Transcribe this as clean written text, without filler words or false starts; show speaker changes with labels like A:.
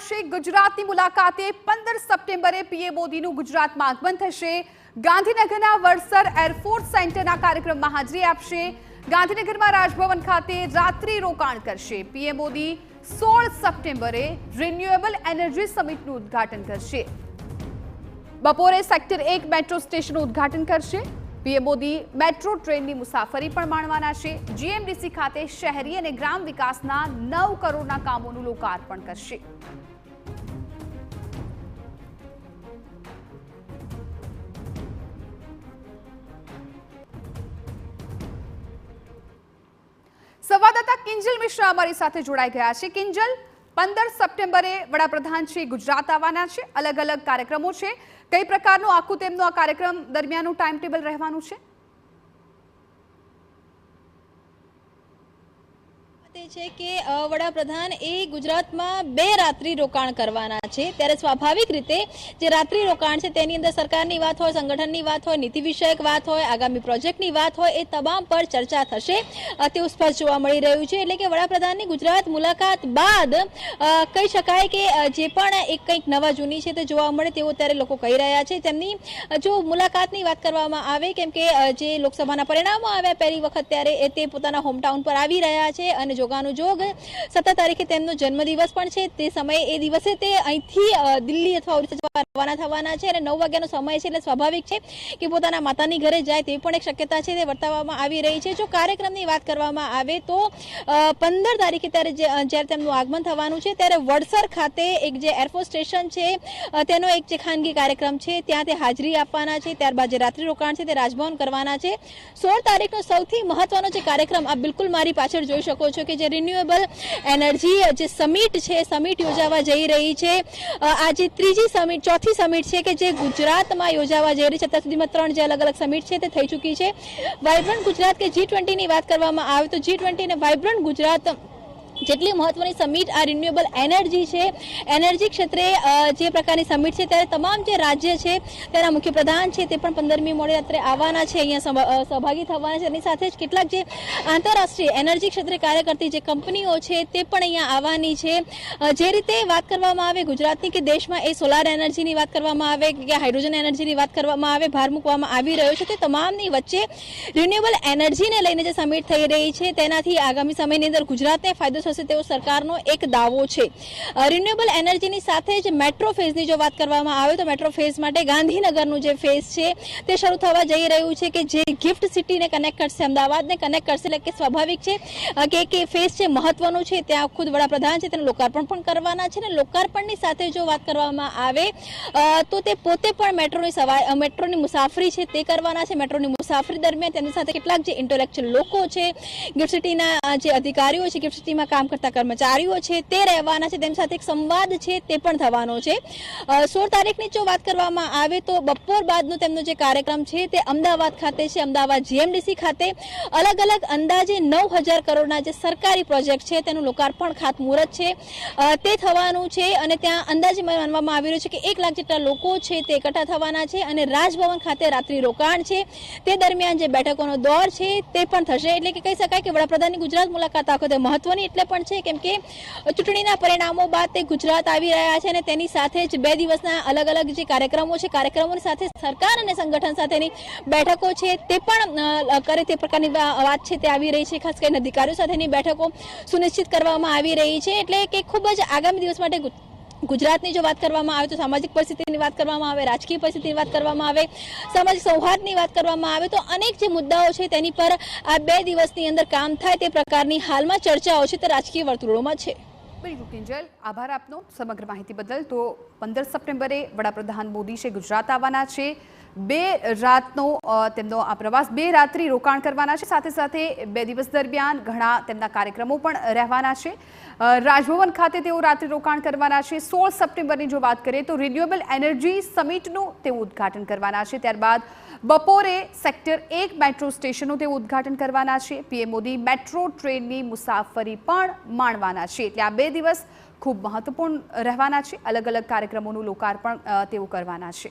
A: આવશે ગુજરાતની મુલાકાતે 15 સપ્ટેમ્બરે પીએમ મોદીનું ગુજરાતમાં આગમન થશે। ગાંધીનગરના વડસર એરફોર્સ સેન્ટરના કાર્યક્રમમાં હાજરી આપશે। ગાંધીનગરમાં રાજભવન ખાતે રાત્રિ રોકાણ કરશે। પીએમ મોદી 16 સપ્ટેમ્બરે રિન્યુએબલ એનર્જી સમિટનું ઉદ્ઘાટન કરશે। બપોરે સેક્ટર 1 મેટ્રો સ્ટેશનનું ઉદ્ઘાટન કરશે। પીએમ મોદી મેટ્રો ટ્રેનની મુસાફરી પણ માણવાના છે। જીએમડીસી ખાતે શહેરી અને ગ્રામ વિકાસના 9 કરોડના કામોનું લોકાર્પણ કરશે। સંવાદદાતા કિંજલ મિશ્રા અમારી સાથે જોડાઈ ગયા છે। કિંજલ, 15 સપ્ટેમ્બરે વડાપ્રધાન શ્રી ગુજરાત આવવાના છે। અલગ અલગ કાર્યક્રમો છે। કઈ પ્રકારનું આખું તેમનું આ કાર્યક્રમ દરમિયાનનું ટાઈમ ટેબલ રહેવાનું છે?
B: છે કે વડાપ્રધાન એ ગુજરાતમાં 2 રાત્રિ રોકાણ કરવાના છે। ત્યારે સ્વાભાવિક રીતે જે રાત્રિ રોકાણ છે તેની અંદર સરકારની વાત હોય, સંગઠનની વાત હોય, નીતિ વિષયક વાત હોય, આગામી પ્રોજેક્ટની વાત હોય, એ તમામ પર ચર્ચા થશે તેવું સ્પષ્ટ જોવા મળી રહ્યું છે। એટલે કે વડાપ્રધાનની ગુજરાત મુલાકાત બાદ કહી શકાય કે જે પણ એક કંઈક નવા જૂની છે તે જોવા મળે તેવું અત્યારે લોકો કહી રહ્યા છે। તેમની જો મુલાકાતની વાત કરવામાં આવે, કેમ કે જે લોકસભાના પરિણામો આવ્યા પહેલી વખત ત્યારે તે પોતાના હોમટાઉન પર આવી રહ્યા છે અને જોગ 17 તારીખે તેમનો જન્મદિવસ પણ છે। તે સમયે એ દિવસે તે અહીંથી દિલ્હી અથવા ઓરિસ્સા રવાના થવાના છે અને 9 વાગ્યાનો સમય છે, એટલે સ્વાભાવિક છે કે પોતાના માતાની ઘરે જાય તેવી પણ એક શક્યતા છે તે વર્તાવવામાં આવી રહી છે। જો કાર્યક્રમની વાત કરવામાં આવે તો 15 તારીખે જ્યારે તેમનું આગમન થવાનું છે ત્યારે વડસર ખાતે એક જે એરફોર્સ સ્ટેશન છે તેનો એક જે ખાનગી કાર્યક્રમ છે ત્યાં તે હાજરી આપવાના છે। ત્યારબાદ જે રાત્રિ રોકાણ છે તે રાજભવન કરવાના છે। 16 તારીખનો સૌથી મહત્વનો જે કાર્યક્રમ આપ બિલકુલ મારી પાછળ જોઈ શકો છો કે જે રિન્યુએબલ એનર્જી જે સમિટ છે, સમિટ યોજાવા જઈ રહી છે। આજે ત્રીજી સમિટ, ચોથી સમિટ છે કે જે ગુજરાતમાં યોજાવા જઈ રહી છે। અત્યાર સુધીમાં 3 જે અલગ અલગ સમિટ છે તે થઈ ચૂકી છે। વાઇબ્રન્ટ ગુજરાત કે G20 ની વાત કરવામાં આવે તો G20 અને વાઇબ્રન્ટ ગુજરાત જેટલી મહત્વની સમિટ આ રિન્યુએબલ એનર્જી છે, એનર્જી ક્ષેત્રે જે પ્રકારની સમિટ છે ત્યારે તમામ જે રાજ્ય છે તેના મુખ્યપ્રધાન છે તે પણ 15મી મોડી રાત્રે આવવાના છે, અહીંયા સહભાગી થવાના છે। એની સાથે જ કેટલાક જે આંતરરાષ્ટ્રીય એનર્જી ક્ષેત્રે કાર્ય કરતી જે કંપનીઓ છે તે પણ અહીંયા આવવાની છે। જે રીતે વાત કરવામાં આવે ગુજરાતની કે દેશમાં એ સોલાર એનર્જીની વાત કરવામાં આવે કે હાઇડ્રોજન એનર્જીની વાત કરવામાં આવે, ભાર મૂકવામાં આવી રહ્યો છે, તે તમામની વચ્ચે રિન્યુએબલ એનર્જીને લઈને જે સમિટ થઈ રહી છે તેનાથી આગામી સમયની અંદર ગુજરાતને ફાયદો થશે તેવો સરકારનો એક દાવો છે। રિન્યુએબલ એનર્જીની સાથે જ મેટ્રો ફેઝની જો વાત કરવામાં આવે તો મેટ્રો ફેઝ માટે ગાંધીનગરનું જે ફેઝ છે તે શરૂ થવા જઈ રહ્યું છે કે જે ગિફ્ટ સિટીને કનેક્ટ કરશે, અમદાવાદને કનેક્ટ કરશે। એટલે કે સ્વાભાવિક છે કે ફેઝ છે મહત્વનું છે, ત્યાં ખુદ વડાપ્રધાન છે તેનું લોકાર્પણ પણ કરવાના છે। અને લોકાર્પણની સાથે જો વાત કરવામાં આવે તો તે પોતે પણ મેટ્રોની મુસાફરી છે તે કરવાના છે। મેટ્રોની મુસાફરી દરમિયાન તેની સાથે કેટલાક જે ઇન્ટેલેક્ચ્યુઅલ લોકો છે, ગિફ્ટ સિટીના જે અધિકારીઓ છે, ગિફ્ટ સિટીમાં કામ કરતા કર્મચારીઓ છે તે રહેવાના છે, તેની સાથે એક સંવાદ છે તે પણ થવાનો છે। 16 તારીખની જો વાત કરવામાં આવે તો બપોર બાદનો તેમનો જે કાર્યક્રમ છે તે અમદાવાદ ખાતે છે। અમદાવાદ જીએમડીસી ખાતે અલગ અલગ અંદાજે 9000 કરોડના જે સરકારી પ્રોજેક્ટ છે તેનું લોકાર્પણ ખાતમુહૂર્ત છે તે થવાનું છે। અને ત્યાં અંદાજે માનવામાં આવી રહ્યું છે કે 1 લાખ જેટલા લોકો છે તે એકઠા થવાના છે અને રાજભવન ખાતે રાત્રિ રોકાણ છે। તે દરમિયાન જે બેઠકોનો દોર છે તે પણ થશે। એટલે કે કહી શકાય કે વડાપ્રધાનની ગુજરાત મુલાકાત આ વખતે મહત્વની એટલે પણ છે કેમ કે ચૂંટણીના પરિણામો બાદ તે ગુજરાત આવી રહ્યા છે અને તેની સાથે જ 2 દિવસના અલગ અલગ જે કાર્યક્રમો છે, કાર્યક્રમોની સાથે સરકાર અને સંગઠન સાથેની બેઠકો છે તે પણ કરે તે પ્રકારની વાત છે તે આવી રહી છે। ખાસ કરીને અધિકારીઓ સાથેની બેઠકો સુનિશ્ચિત કરવામાં આવી રહી છે। એટલે કે ખૂબ જ આગામી દિવસ માટે ગુજરાતની જો વાત કરવામાં આવે તો સામાજિક પરિસ્થિતિની વાત કરવામાં આવે, રાજકીય પરિસ્થિતિની વાત કરવામાં આવે, સામાજિક સૌહાર્દની વાત કરવામાં આવે તો અનેક જે મુદ્દાઓ છે તેની પર આ 2 દિવસની અંદર કામ થાય તે પ્રકારની હાલમાં ચર્ચાઓ છે તે રાજકીય વર્તુળોમાં છે।
A: બિલકુલ કિંજલ, આભાર આપનો સમગ્ર માહિતી બદલ। તો 15 સપ્ટેમ્બરે વડાપ્રધાન મોદી છે ગુજરાત આવવાના છે। 2 રાતનો તેમનો આ પ્રવાસ, 2 રાત્રિ રોકાણ કરવાના છે। સાથે સાથે 2 દિવસ દરમિયાન ઘણા તેમના કાર્યક્રમો પણ રહેવાના છે। રાજભવન ખાતે તેઓ રાત્રિ રોકાણ કરવાના છે। 16 સપ્ટેમ્બરની જો વાત કરીએ તો રિન્યુએબલ એનર્જી સમિટનું તેઓ ઉદ્ઘાટન કરવાના છે। ત્યારબાદ બપોરે સેક્ટર 1 મેટ્રો સ્ટેશનનું તેઓ ઉદ્ઘાટન કરવાના છે। પીએમ મોદી મેટ્રો ટ્રેનની મુસાફરી પણ માણવાના છે। એટલે આ 2 દિવસ ખૂબ મહત્વપૂર્ણ રહેવાના છે। અલગ અલગ કાર્યક્રમોનું લોકાર્પણ તેઓ કરવાના છે।